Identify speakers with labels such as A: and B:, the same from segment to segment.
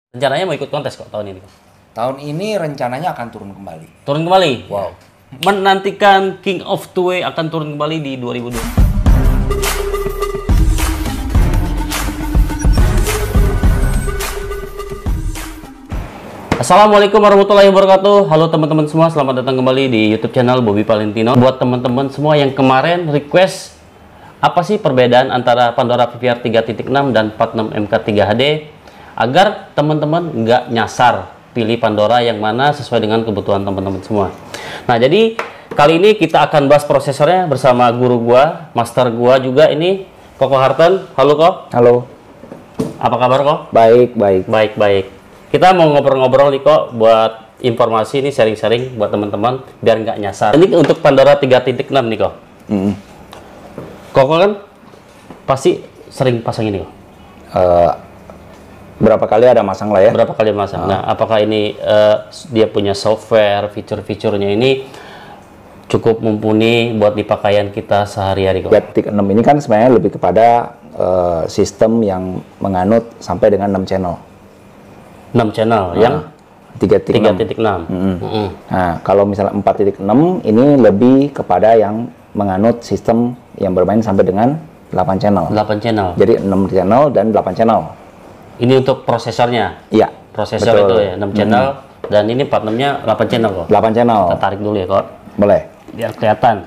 A: Rencananya mau ikut kontes kok tahun ini.
B: Tahun ini rencananya akan turun kembali.
A: Turun kembali?
B: Wow.
A: Menantikan King of Two Way akan turun kembali di 2020. Assalamualaikum warahmatullahi wabarakatuh. Halo teman-teman semua, selamat datang kembali di YouTube channel Bobby Valentino. Buat teman-teman semua yang kemarin request apa sih perbedaan antara Pandora PVR 3.6 dan 46 MK3 HD, agar teman-teman nggak nyasar pilih Pandora yang mana sesuai dengan kebutuhan teman-teman semua. Nah, jadi kali ini kita akan bahas prosesornya bersama guru gua, master gua juga ini, Koko Harten. Halo Kok.
B: Halo.
A: Apa kabar Kok?
B: Baik, baik.
A: Baik, baik. Kita mau ngobrol-ngobrol nih Kok, buat informasi nih, sharing-sharing buat teman-teman biar nggak nyasar. Ini untuk Pandora 3.6 nih Kok. Koko kan pasti sering pasang ini Kok.
B: Berapa kali ada masang lah ya?
A: Berapa kali masang. Nah, apakah ini dia punya software, fitur-fiturnya ini cukup mumpuni buat di pakaian kita sehari-hari Kok?
B: 3.6 ini kan sebenarnya lebih kepada sistem yang menganut sampai dengan 6 channel.
A: 6 channel yang
B: 3.6. Nah, kalau misalnya 4.6 ini lebih kepada yang menganut sistem yang bermain sampai dengan 8 channel.
A: 8 channel.
B: Jadi 6 channel dan 8 channel.
A: Ini untuk prosesornya.
B: Iya.
A: Prosesor
B: betul.
A: itu ya 6 channel dan ini 46-nya 8 channel Kok.
B: 8 channel.
A: Kita tarik dulu ya Kok.
B: Boleh.
A: Biar kelihatan.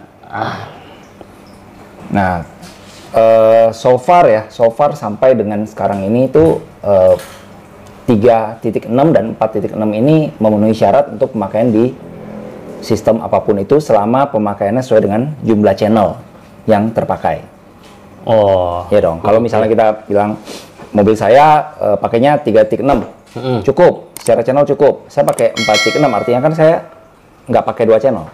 B: Nah, so far sampai dengan sekarang ini itu 3.6 dan 4.6 ini memenuhi syarat untuk pemakaian di sistem apapun itu selama pemakaiannya sesuai dengan jumlah channel yang terpakai.
A: Oh.
B: Ya dong. Kalau misalnya kita bilang mobil saya pakainya 3.6, cukup. Secara channel cukup. Saya pakai 4.6, artinya kan saya nggak pakai 2 channel.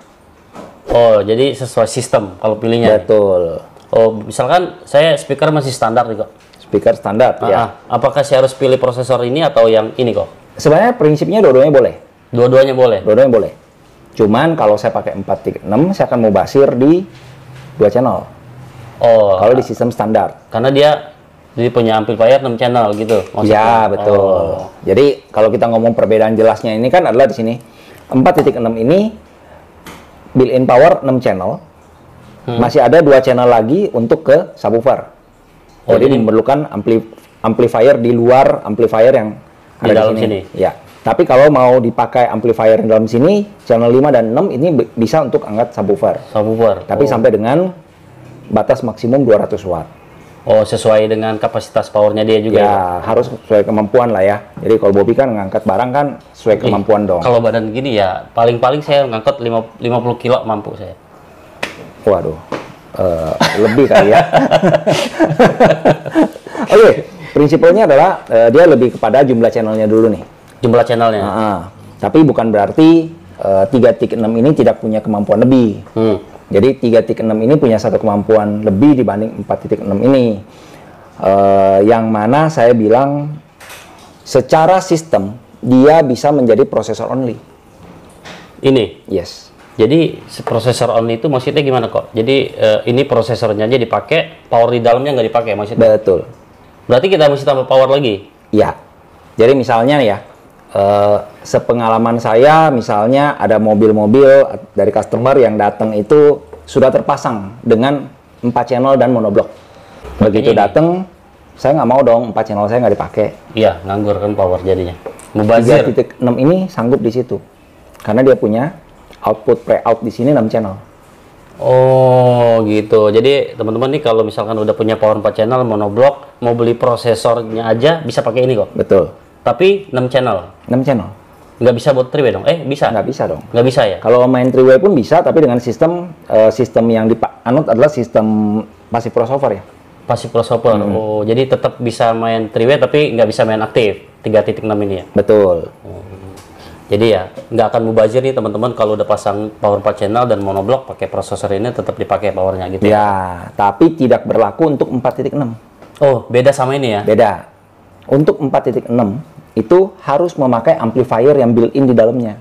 A: Oh, jadi sesuai sistem kalau pilihnya.
B: Betul.
A: Oh, misalkan saya speaker masih standar nih Kok.
B: Speaker standar, ya.
A: Apakah saya harus pilih prosesor ini atau yang ini Kok?
B: Sebenarnya prinsipnya dua-duanya boleh.
A: Dua-duanya boleh?
B: Dua-duanya boleh. Cuman kalau saya pakai 4.6, saya akan mubasir di 2 channel.
A: Oh.
B: Kalau di sistem standar.
A: Karena dia punya amplifier 6 channel gitu maksudnya.
B: Ya, betul.
A: Oh.
B: Jadi kalau kita ngomong perbedaan jelasnya ini kan adalah di sini 4.6 ini built-in power 6 channel. Masih ada 2 channel lagi untuk ke subwoofer.
A: Oh,
B: jadi memerlukan amplifier di luar amplifier yang
A: di
B: ada
A: dalam
B: di sini.
A: sini.
B: Ya. Tapi kalau mau dipakai amplifier yang dalam sini, channel 5 dan 6 ini bisa untuk angkat subwoofer.
A: Subwoofer.
B: Tapi sampai dengan batas maksimum 200 watt.
A: Oh, sesuai dengan kapasitas powernya dia juga.
B: Ya, harus sesuai kemampuan lah ya. Jadi kalau Bobby kan ngangkat barang kan sesuai kemampuan dong.
A: Kalau badan gini ya, paling-paling saya ngangkat 50 kilo mampu saya.
B: Waduh, lebih kali ya. Oke, prinsipnya adalah dia lebih kepada jumlah channelnya dulu nih.
A: Jumlah channelnya.
B: Tapi bukan berarti 3.6 ini tidak punya kemampuan lebih. Jadi 3.6 ini punya satu kemampuan lebih dibanding 4.6 ini. Yang mana saya bilang secara sistem dia bisa menjadi prosesor only.
A: Ini?
B: Yes.
A: Jadi prosesor only itu maksudnya gimana Kok? Jadi ini prosesornya aja dipakai, power di dalamnya nggak dipakai maksudnya?
B: Betul.
A: Berarti kita mesti tambah power lagi?
B: Ya. Jadi misalnya ya, sepengalaman saya misalnya ada mobil-mobil dari customer yang datang itu sudah terpasang dengan 4 channel dan monoblok. Begitu datang, saya nggak mau dong 4 channel saya nggak dipakai.
A: Iya, nganggur kan power jadinya. Mubazir.
B: 3.6 ini sanggup di situ. Karena dia punya output pre-out di sini 6 channel.
A: Oh gitu. Jadi teman-teman nih kalau misalkan udah punya power 4 channel monoblok, mau beli prosesornya aja bisa pakai ini Kok.
B: Betul.
A: Tapi 6 channel.
B: 6 channel.
A: Nggak bisa buat 3-way dong? Bisa?
B: Nggak bisa dong.
A: Nggak bisa ya?
B: Kalau main 3-way pun bisa, tapi dengan sistem yang dianut adalah sistem passive crossover ya.
A: Passive crossover. Oh, jadi tetap bisa main 3-way tapi nggak bisa main aktif 3.6 ini ya?
B: Betul.
A: Jadi ya nggak akan mubazir nih teman-teman kalau udah pasang power 4 channel dan monoblok pakai prosesor ini tetap dipakai powernya gitu
B: ya. Tapi tidak berlaku untuk 4.6.
A: Oh, beda sama ini ya?
B: Beda. Untuk 4.6 itu harus memakai amplifier yang built-in di dalamnya.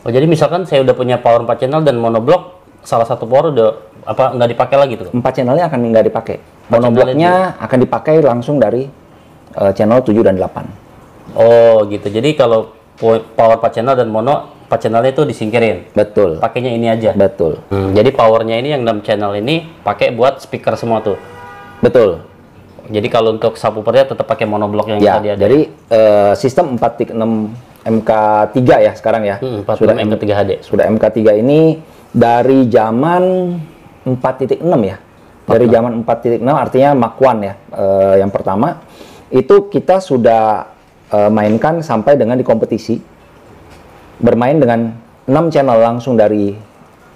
A: Oh, jadi misalkan saya udah punya power 4 channel dan monoblok, salah satu power udah nggak dipakai lagi tuh?
B: 4 channelnya akan nggak dipakai. Monobloknya akan dipakai langsung dari channel 7 dan 8.
A: Oh gitu. Jadi kalau power 4 channel dan mono 4 channelnya itu disingkirin.
B: Betul.
A: Pakainya ini aja.
B: Betul.
A: Jadi powernya ini yang 6 channel ini pakai buat speaker semua tuh.
B: Betul.
A: Jadi kalau untuk subwoofernya tetap pakai monoblock yang
B: Ya,
A: tadi ada.
B: jadi sistem 4.6 MK3 ya sekarang ya.
A: 46 MK3 HD.
B: Sudah MK3 ini dari zaman 4.6 ya. Dari zaman 4.6 artinya Mark 1 ya. Yang pertama itu kita sudah mainkan sampai dengan di kompetisi. Bermain dengan 6 channel langsung dari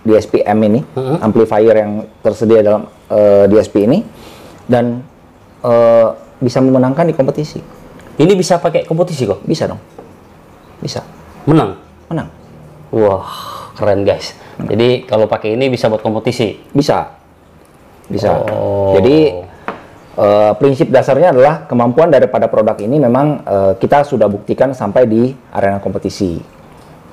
B: DSP-M ini, amplifier yang tersedia dalam DSP ini, dan bisa memenangkan di kompetisi.
A: Ini bisa pakai kompetisi kok?
B: Bisa dong. Bisa.
A: Menang?
B: Menang.
A: Wah, keren guys. Jadi kalau pakai ini bisa buat kompetisi?
B: Bisa. Bisa.
A: Oh.
B: Jadi prinsip dasarnya adalah kemampuan daripada produk ini memang kita sudah buktikan sampai di arena kompetisi.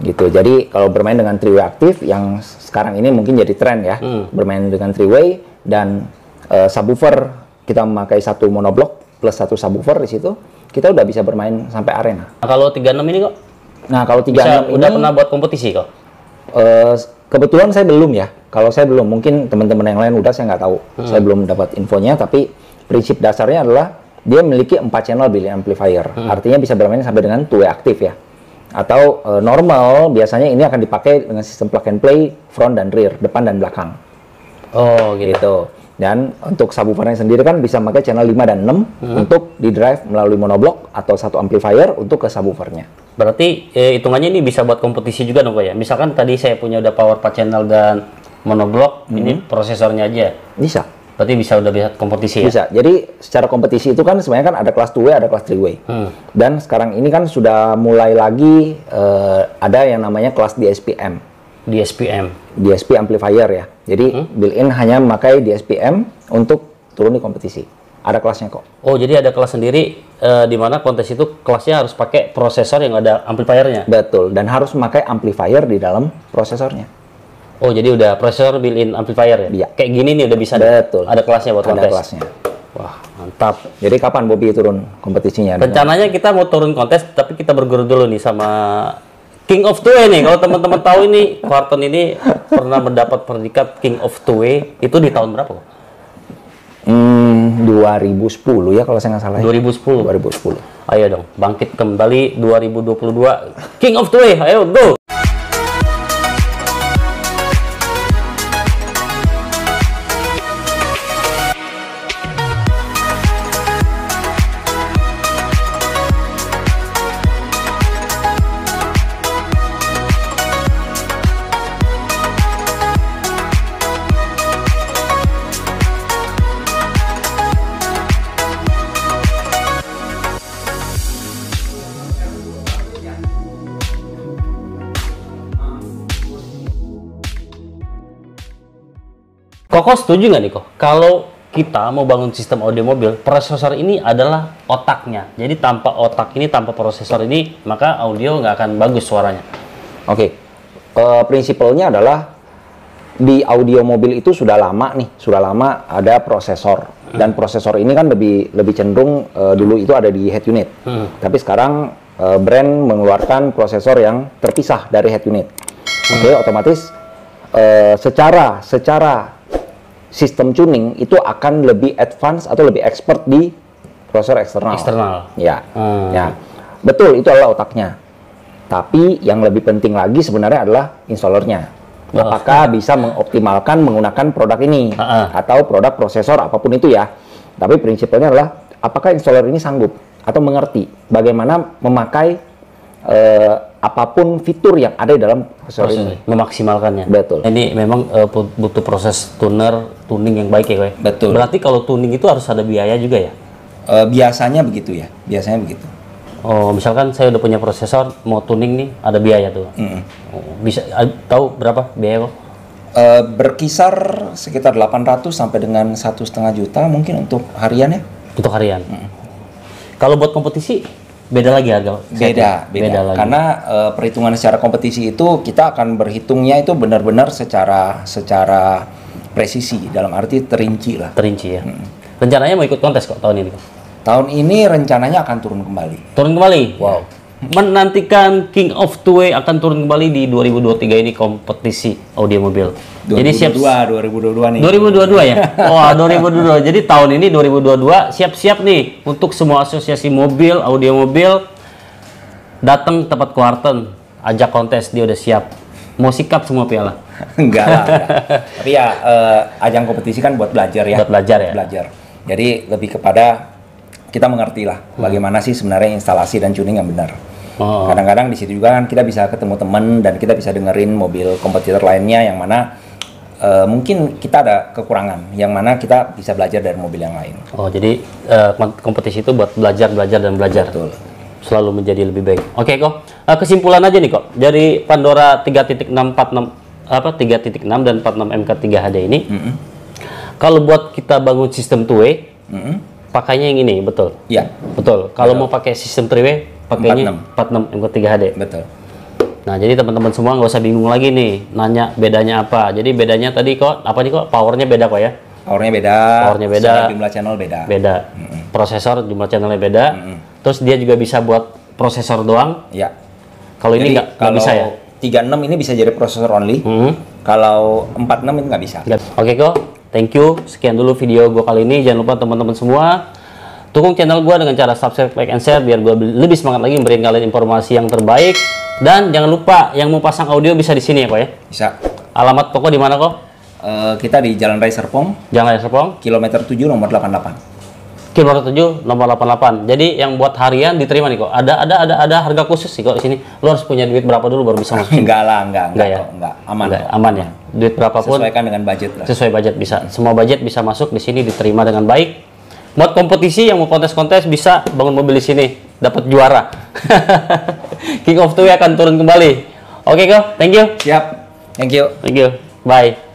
B: Gitu. Jadi kalau bermain dengan three-way aktif yang sekarang ini mungkin jadi tren ya. Bermain dengan three-way dan subwoofer kita memakai satu monoblock plus satu subwoofer di situ, kita udah bisa bermain sampai arena.
A: Nah, kalau 36 ini kok?
B: Nah, kalau 36
A: bisa,
B: ini
A: udah pernah buat kompetisi kok?
B: Kebetulan saya belum ya. Kalau saya belum, mungkin teman-teman yang lain udah, saya nggak tahu. Saya belum dapat infonya, tapi prinsip dasarnya adalah dia memiliki 4 channel built-in amplifier. Artinya bisa bermain sampai dengan two-way aktif ya. Atau normal, biasanya ini akan dipakai dengan sistem plug and play front dan rear, depan dan belakang.
A: Oh gitu.
B: Dan untuk subwoofernya sendiri kan bisa pakai channel 5 dan 6 untuk di drive melalui monoblock atau satu amplifier untuk ke subwoofernya.
A: Berarti hitungannya ini bisa buat kompetisi juga dong Pak ya? Misalkan tadi saya punya udah power 4 channel dan monoblock, ini prosesornya aja.
B: Bisa.
A: Berarti bisa udah bisa kompetisi ya?
B: Bisa. Jadi secara kompetisi itu kan sebenarnya kan ada kelas 2-way, ada kelas 3-way. Dan sekarang ini kan sudah mulai lagi ada yang namanya kelas DSP-M. DSP amplifier ya. Jadi built-in hanya memakai DSP-M untuk turun di kompetisi. Ada kelasnya kok.
A: Oh, jadi ada kelas sendiri di mana kontes itu kelasnya harus pakai prosesor yang ada amplifiernya?
B: Betul, dan harus memakai amplifier di dalam prosesornya.
A: Oh, jadi udah prosesor built-in amplifier ya?
B: Iya.
A: Kayak gini nih udah bisa.
B: Betul.
A: Ada kelasnya buat kontes?
B: Ada kelasnya.
A: Wah, mantap.
B: Jadi kapan Bobby turun kompetisinya?
A: Rencananya kita mau turun kontes, tapi kita berguru dulu nih sama King of Two-Way nih. Kalau teman-teman tahu ini, Quarton ini pernah mendapat predikat King of Two-Way. Itu di tahun berapa kok?
B: 2010 ya kalau saya nggak salah.
A: 2010.
B: 2010.
A: Ayo dong, bangkit kembali 2022. King of Two-Way, ayo go! Koko setuju nggak nih kok? Kalau kita mau bangun sistem audio mobil, prosesor ini adalah otaknya. Jadi tanpa otak ini, tanpa prosesor ini, maka audio nggak akan bagus suaranya.
B: Oke. Prinsipalnya adalah di audio mobil itu sudah lama nih, sudah lama ada prosesor. Dan prosesor ini kan lebih cenderung dulu itu ada di head unit. Tapi sekarang brand mengeluarkan prosesor yang terpisah dari head unit. Oke, otomatis secara sistem tuning itu akan lebih advance atau lebih expert di prosesor eksternal. Ya, ya, betul itu adalah otaknya. Tapi yang lebih penting lagi sebenarnya adalah installernya. Apakah bisa mengoptimalkan menggunakan produk ini atau produk prosesor apapun itu ya. Tapi prinsipnya adalah apakah installer ini sanggup atau mengerti bagaimana memakai apapun fitur yang ada di dalam prosesor ini,
A: memaksimalkannya.
B: Betul.
A: Ini memang butuh proses tuning yang baik ya, Koy?
B: Betul.
A: Berarti kalau tuning itu harus ada biaya juga ya?
B: Biasanya begitu ya, biasanya begitu.
A: Oh, misalkan saya udah punya prosesor, mau tuning nih, ada biaya tuh. Oh, bisa tahu berapa biaya kok?
B: Berkisar sekitar 800 sampai dengan 1,5 juta mungkin untuk harian ya.
A: Untuk harian. Kalau buat kompetisi beda lagi harga.
B: Beda lagi. Karena perhitungan secara kompetisi itu kita akan berhitungnya itu benar-benar secara presisi, dalam arti terinci lah.
A: Terinci ya. Rencananya mau ikut kontes kok tahun ini?
B: Tahun ini rencananya akan turun kembali.
A: Turun kembali.
B: Wow.
A: Menantikan King of Two Way akan turun kembali di 2023 ini, kompetisi audio mobil. Jadi siap
B: 2022 nih.
A: 2022 ya? Wah, 2022. Jadi tahun ini 2022 siap-siap nih untuk semua asosiasi mobil, audio mobil datang tempat Kuarten, ajak kontes, dia udah siap. Mau sikap semua piala.
B: Enggak lah. Tapi ya ajang kompetisi kan buat belajar ya.
A: Buat belajar ya.
B: Belajar. Jadi lebih kepada kita mengerti lah bagaimana sih sebenarnya instalasi dan tuning yang benar. Kadang-kadang di situ juga kan kita bisa ketemu teman dan kita bisa dengerin mobil kompetitor lainnya yang mana mungkin kita ada kekurangan, yang mana kita bisa belajar dari mobil yang lain.
A: Oh, jadi kompetisi itu buat belajar dan belajar.
B: Betul.
A: Selalu menjadi lebih baik. Oke kok. Kesimpulan aja nih kok dari Pandora 3.6 3.6 dan 46 MK3 HD ini. Kalau buat kita bangun sistem two-way, pakainya yang ini, betul?
B: Iya.
A: Betul. Kalau mau pakai sistem three-way, pakainya 46 MK3 HD.
B: Betul.
A: Nah, jadi teman-teman semua nggak usah bingung lagi nih, nanya bedanya apa. Jadi bedanya tadi kok, apa nih kok? Powernya beda kok ya?
B: Powernya beda. Jumlah channel beda.
A: Beda. Prosesor jumlah channelnya beda. Terus dia juga bisa buat prosesor doang.
B: Iya.
A: Kalau ini nggak bisa ya?
B: 36 ini bisa jadi prosesor only. Kalau 46 ini nggak bisa.
A: Oke kok, thank you. Sekian dulu video gue kali ini. Jangan lupa teman-teman semua dukung channel gue dengan cara subscribe, like, and share biar gue lebih semangat lagi memberikan kalian informasi yang terbaik. Dan jangan lupa yang mau pasang audio bisa di sini ya kok ya?
B: Bisa.
A: Alamat toko di mana kok?
B: Kita di Jalan Raya Serpong.
A: Jalan Raya Serpong.
B: Kilometer 7 nomor 88.
A: Kilometer 7 nomor 88. Jadi yang buat harian diterima nih kok. Ada harga khusus sih kok di sini. Lu harus punya duit berapa dulu baru bisa masuk.
B: Enggak lah, enggak
A: ya?
B: Enggak, aman.
A: Enggak, aman ya. Duit berapapun
B: sesuaikan dengan budget lah.
A: Sesuai budget bisa. Semua budget bisa masuk di sini, diterima dengan baik. Buat kompetisi yang mau kontes-kontes bisa bangun mobil di sini, dapat juara. King of Two Way akan turun kembali. Oke kok, thank you.
B: Siap. Thank you.
A: Thank you. Bye.